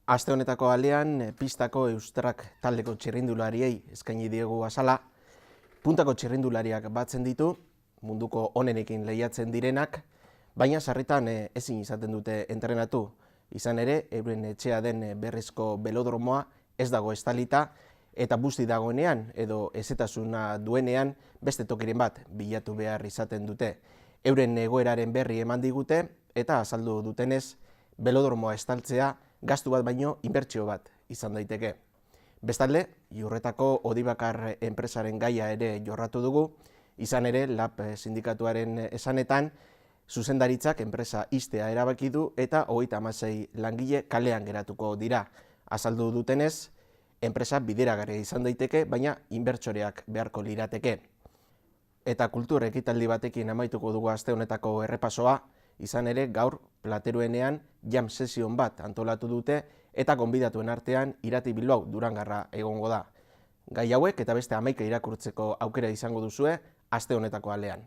Aste honetako alean, pistako Eustrak taldeko txirrindulariei eskaini diegu azala. Puntako txirrindulariak batzen ditu, munduko onenekin lehiatzen direnak, baina sarritan ezin izaten dute entrenatu. Izan ere, euren etxea den berrizko belodromoa ez dago estalita, eta busti dagoenean edo ezetasuna duenean beste tokiren bat bilatu behar izaten dute. Euren egoeraren berri eman digute eta azaldu dutenez, belodromoa estaltzea gastu bat baino inbertsio bat izan daiteke. Bestalde, Iurretako Odibakar enpresaren gaia ere jorratu dugu, izan ere LAB sindikatuaren esanetan, zuzendaritzak enpresa ixtea erabaki du eta 36 langile kalean geratuko dira. Azaldu dutenez, enpresa bideragarria izan daiteke, baina inbertsoreak beharko lirateke. Eta kultur ekitaldi batekin amaituko dugu aste honetako errepasoa, izan ere gaur Plateruenean jam sesion bat antolatu dute eta gonbidatuen artean Irati Bilbao Durangarra egongo da. Gai hauek eta beste 11 irakurtzeko aukera izango duzue aste honetako alean.